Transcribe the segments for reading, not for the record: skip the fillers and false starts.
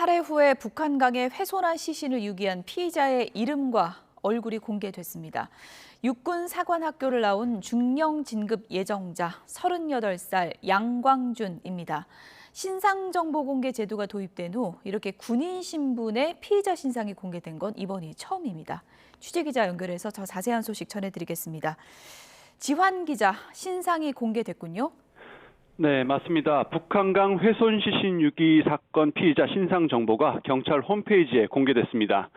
살해 후에 북한강에 훼손한 시신을 유기한 피의자의 이름과 얼굴이 공개됐습니다. 육군 사관학교를 나온 중령 진급 예정자 38살 양광준입니다. 신상정보 공개 제도가 도입된 후 이렇게 군인 신분의 피의자 신상이 공개된 건 이번이 처음입니다. 취재기자 연결해서 더 자세한 소식 전해드리겠습니다. 지환 기자, 신상이 공개됐군요. 네, 맞습니다. 북한강 훼손 시신 유기 사건 피의자 신상 정보가 경찰 홈페이지에 공개됐습니다.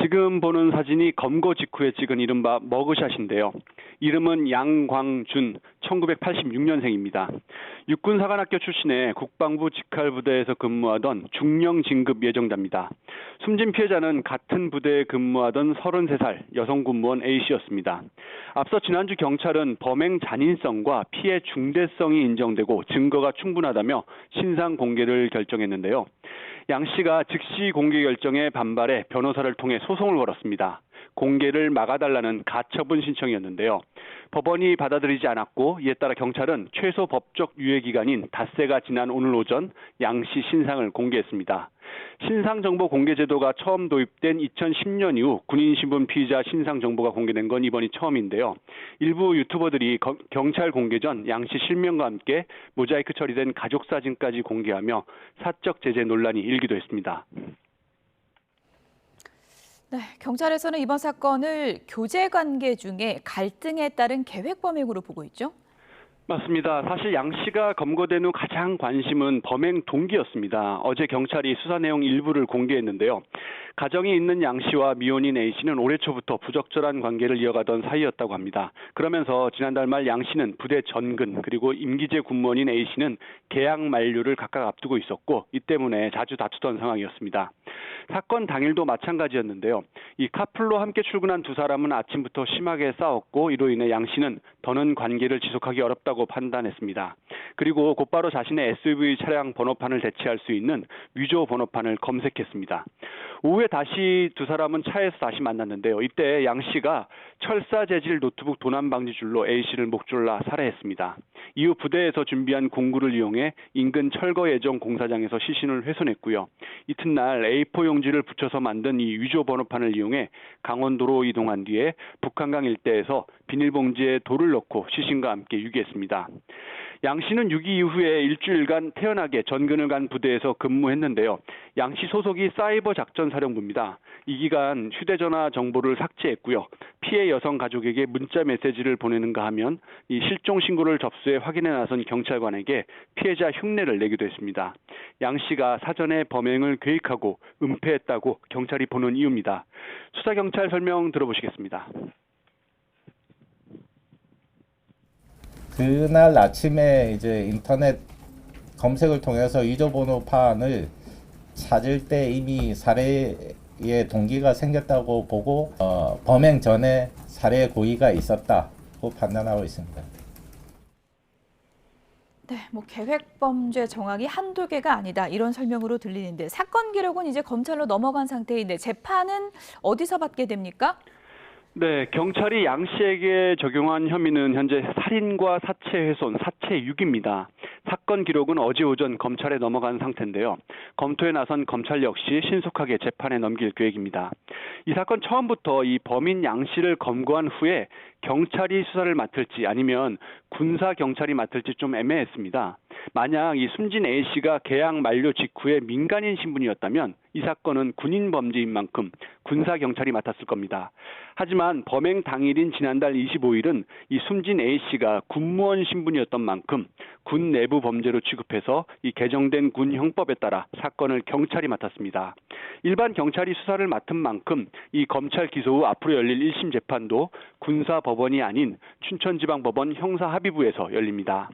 지금 보는 사진이 검거 직후에 찍은 이른바 머그샷인데요. 이름은 양광준, 1986년생입니다. 육군사관학교 출신의 국방부 직할부대에서 근무하던 중령 진급 예정자입니다. 숨진 피해자는 같은 부대에 근무하던 33살 여성 군무원 A씨였습니다. 앞서 지난주 경찰은 범행 잔인성과 피해 중대성이 인정되고 증거가 충분하다며 신상 공개를 결정했는데요. 양 씨가 즉시 공개 결정에 반발해 변호사를 통해 소송을 걸었습니다. 공개를 막아달라는 가처분 신청이었는데요. 법원이 받아들이지 않았고 이에 따라 경찰은 최소 법적 유예 기간인 닷새가 지난 오늘 오전 양 씨 신상을 공개했습니다. 신상정보 공개 제도가 처음 도입된 2010년 이후 군인 신분 피의자 신상정보가 공개된 건 이번이 처음인데요. 일부 유튜버들이 경찰 공개 전 양 씨 실명과 함께 모자이크 처리된 가족 사진까지 공개하며 사적 제재 논란이 일기도 했습니다. 네, 경찰에서는 이번 사건을 교제 관계 중에 갈등에 따른 계획 범행으로 보고 있죠? 맞습니다. 사실 양 씨가 검거된 후 가장 관심은 범행 동기였습니다. 어제 경찰이 수사 내용 일부를 공개했는데요. 가정이 있는 양 씨와 미혼인 A 씨는 올해 초부터 부적절한 관계를 이어가던 사이였다고 합니다. 그러면서 지난달 말 양 씨는 부대 전근 그리고 임기제 군무원인 A 씨는 계약 만료를 각각 앞두고 있었고 이 때문에 자주 다투던 상황이었습니다. 사건 당일도 마찬가지였는데요. 이 카풀로 함께 출근한 두 사람은 아침부터 심하게 싸웠고 이로 인해 양 씨는 더는 관계를 지속하기 어렵다고 판단했습니다. 그리고 곧바로 자신의 SUV 차량 번호판을 대체할 수 있는 위조 번호판을 검색했습니다. 오후에 다시 두 사람은 차에서 다시 만났는데요. 이때 양 씨가 철사 재질 노트북 도난 방지 줄로 A 씨를 목 졸라 살해했습니다. 이후 부대에서 준비한 공구를 이용해 인근 철거 예정 공사장에서 시신을 훼손했고요. 이튿날 A4 용지를 붙여서 만든 이 위조 번호판을 이용해 강원도로 이동한 뒤에 북한강 일대에서 비닐봉지에 돌을 넣고 시신과 함께 유기했습니다. 양 씨는 유기 이후에 일주일간 태연하게 전근을 간 부대에서 근무했는데요. 양 씨 소속이 사이버 작전 사령부입니다. 이 기간 휴대전화 정보를 삭제했고요. 피해 여성 가족에게 문자 메시지를 보내는가 하면 이 실종 신고를 접수해 확인해 나선 경찰관에게 피해자 흉내를 내기도 했습니다. 양 씨가 사전에 범행을 계획하고 은폐했다고 경찰이 보는 이유입니다. 수사경찰 설명 들어보시겠습니다. 그날 아침에 이제 인터넷 검색을 통해서 위조 번호판을 찾을 때 이미 살해의 동기가 생겼다고 보고 범행 전에 살해 고의가 있었다고 판단하고 있습니다. 네, 계획 범죄 정황이 한두 개가 아니다 이런 설명으로 들리는데 사건 기록은 이제 검찰로 넘어간 상태인데 재판은 어디서 받게 됩니까? 네, 경찰이 양 씨에게 적용한 혐의는 현재 살인과 사체 훼손, 사체 유기입니다. 사건 기록은 어제 오전 검찰에 넘어간 상태인데요. 검토에 나선 검찰 역시 신속하게 재판에 넘길 계획입니다. 이 사건 처음부터 이 범인 양 씨를 검거한 후에 경찰이 수사를 맡을지 아니면 군사 경찰이 맡을지 좀 애매했습니다. 만약 이 숨진 A 씨가 계약 만료 직후에 민간인 신분이었다면 이 사건은 군인 범죄인 만큼 군사 경찰이 맡았을 겁니다. 하지만 범행 당일인 지난달 25일은 이 숨진 A 씨가 군무원 신분이었던 만큼 군 내부 범죄로 취급해서 이 개정된 군 형법에 따라 사건을 경찰이 맡았습니다. 일반 경찰이 수사를 맡은 만큼 이 검찰 기소 후 앞으로 열릴 1심 재판도 군사 법원이 아닌 춘천지방법원 형사합의부에서 열립니다.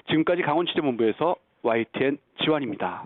지금까지 강원지대본부에서 YTN 지환입니다.